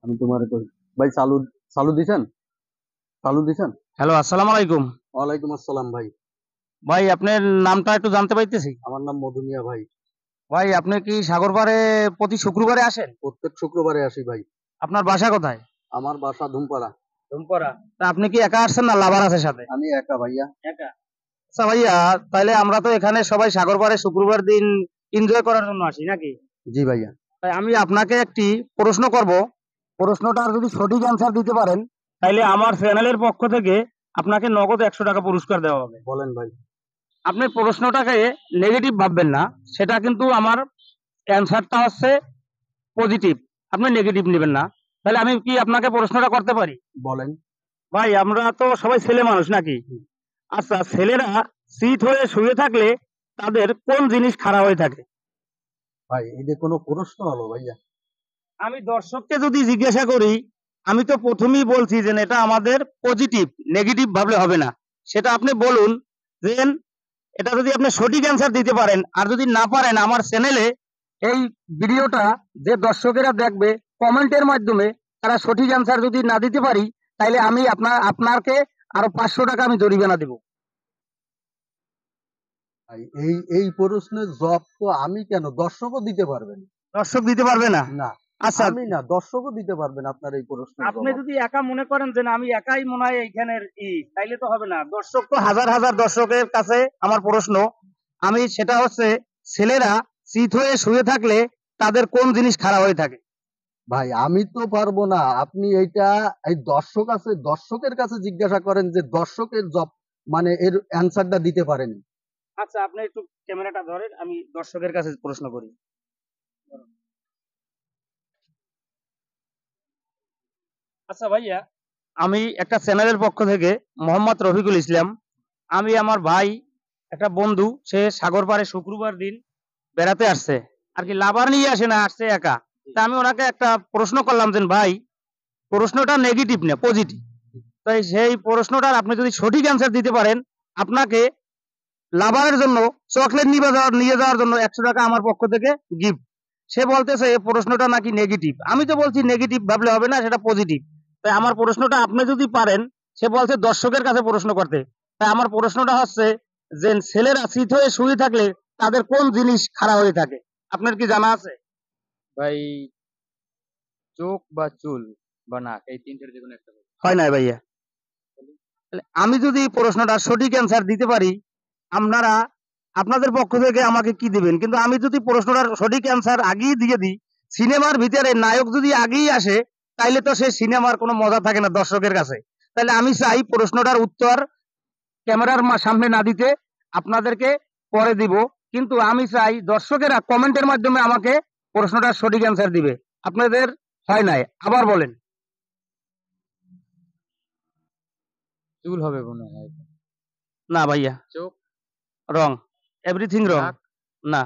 আমি তোমার ভাই চালু চালু দিছেন চালু দিছেন। হ্যালো, আসসালামু আলাইকুম। ওয়ালাইকুম আসসালাম ভাই। ভাই আপনার নামটা একটু জানতে পাইতেছি? আমার নাম মধুমিয়া ভাই। ভাই আপনি কি সাগরপাড়ে প্রতি শুক্রবারে আসেন? প্রত্যেক শুক্রবারে আসি ভাই। আপনার বাসা কোথায়? আমার বাসা ধুমপাড়া। ধুমপাড়া। তা আপনি কি একা আসছেন না লাভার আছে সাথে? আমি একা ভাইয়া। একা। আচ্ছা ভাইয়া, তাইলে আমরা তো এখানে সবাই সাগরপাড়ে শুক্রবার দিন এনজয় করার জন্য আসি নাকি? জি ভাইয়া। তাই আমি আপনাকে একটি প্রশ্ন করব। প্রশ্নটার যদি সঠিক অ্যান্সার দিতে পারেন, তাইলে আমার চ্যানেলের পক্ষ থেকে আপনাকে নগদ 100 টাকা পুরস্কার দেওয়া হবে। বলেন ভাই। আপনি প্রশ্নটাকে নেগেটিভ ভাববেন না, সেটা কিন্তু আমার অ্যান্সারটা হচ্ছে পজিটিভ। আপনি নেগেটিভ নেবেন না। তাহলে আমি কি আপনাকে প্রশ্নটা করতে পারি? বলেন। ভাই আমরা তো সবাই ছেলে মানুষ নাকি? আচ্ছা, ছেলেরা শীত হয়ে শুয়ে থাকলে তাদের কোন জিনিস খারাপ হয়ে থাকে? ভাই এটা কোনো প্রশ্ন হলো ভাইয়া? আমি দর্শককে যদি জিজ্ঞাসা করি, আমি তো প্রথমেই বলছি যে এটা আমাদের পজিটিভ, নেগেটিভ ভাবলে হবে না। সেটা আপনি বলুন যে এটা যদি আপনি সঠিক অ্যান্সার দিতে পারেন, আর যদি না পারেন আমার চ্যানেলে এই ভিডিওটা যে দর্শকেরা দেখবে কমেন্টের মাধ্যমে তারা সঠিক অ্যান্সার যদি না দিতে পারি, তাইলে আমি আপনাকে আরো 500 টাকা আমি জরিমানা দেব। ভাই এই এই প্রশ্নের জবাব তো আমি কেন, দর্শকও দিতে পারবেন? দর্শক দিতে পারবে না? না, আচ্ছা, আমি না, দর্শকও দিতে পারবেন আপনার এই প্রশ্নের আপনি জবাব। যদি একা মনে করেন যে না আমি একাই মনে হয় এইখানের তাইলে তো হবে না। দর্শক তো হাজার হাজার দর্শকের কাছে আমার প্রশ্ন, আমি সেটা হচ্ছে ছেলেরা শীত হয়ে শুয়ে থাকলে তাদের কোন জিনিস খারাপ হয়ে থাকে? ভাই আমি তো পারবো না, আপনি এইটা এই দর্শক আছে, দর্শকের কাছে জিজ্ঞাসা করেন যে দর্শকের জব মানে এর অ্যান্সারটা দিতে পারেনি। আচ্ছা, আপনি একটু ক্যামেরাটা ধরেন, আমি দর্শকের কাছে প্রশ্ন করি। আচ্ছা ভাইয়া, আমি একটা চ্যানেলের পক্ষ থেকে মোহাম্মদ রফিকুল ইসলাম, আমি আমার ভাই একটা বন্ধু, সে সাগর পাড়ে শুক্রবার দিন বেড়াতে আসছে, আর কি লাভার নিয়ে আসে না, আসছে একা। তা আমি ওনাকে একটা প্রশ্ন করলাম যে ভাই প্রশ্নটা নেগেটিভ না পজিটিভ, তাই সেই প্রশ্নটার আপনি যদি সঠিক অ্যান্সার দিতে পারেন, আপনাকে লাভারের জন্য চকলেট নিয়ে যাওয়ার জন্য 100 টাকা আমার পক্ষ থেকে গিফট। সে বলতেছে এই প্রশ্নটা নাকি নেগেটিভ, আমি তো বলছি নেগেটিভ ভাবলে হবে না, সেটা পজিটিভ। তাই আমার প্রশ্নটা আপনি যদি পারেন, সে বলছে দর্শকের কাছে প্রশ্ন করতে। তাই আমার প্রশ্নটা হচ্ছে যে ছেলেরা শীত হয়ে শুয়ে থাকলে তাদের কোন জিনিস খারাপ হয়ে থাকে? আপনার কি জানা আছে? ভাই, চোখ বা চুল বা নাক, এই তিনটের যেকোনো একটা হবে। হয় না ভাইয়া। তাহলে আমি যদি প্রশ্নটা সঠিক অ্যান্সার দিতে পারি, আপনারা আপনাদের পক্ষ থেকে আমাকে কি দিবেন? কিন্তু আমি যদি প্রশ্নটার সঠিক অ্যান্সার আগেই দিয়ে দিই, সিনেমার ভিতরে নায়ক যদি আগেই আসে, তাইলে তো সেই সিনেমার কোনো মজা থাকে না দর্শকের কাছে। তাহলে আমি চাই প্রশ্নটার উত্তর ক্যামেরার সামনে না দিতে, আপনাদেরকে পরে দিব। কিন্তু আমি চাই দর্শকেরা কমেন্টের মাধ্যমে আমাকে প্রশ্নটার সঠিক অ্যান্সার দিবে। আপনাদের হয় নাই, আবার বলেন। চুল হবে মনে হয়। না ভাইয়া, চোখ, রং, এভরিথিং রং। নাক। না।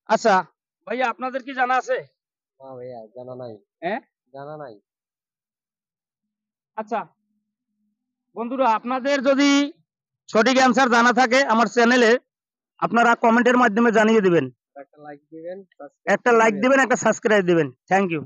আচ্ছা ভাইয়া, আপনাদের কি জানা আছে? না ভাইয়া, জানা নাই। হ্যাঁ, জানা নাই। আচ্ছা বন্ধুরা, আপনাদের যদি সঠিক অ্যান্সার জানা থাকে আমার চ্যানেলে, আপনারা কমেন্টের মাধ্যমে জানিয়ে দিবেন। একটা লাইক দিবেন, একটা লাইক দিবেন, একটা সাবস্ক্রাইব দিবেন। Thank you.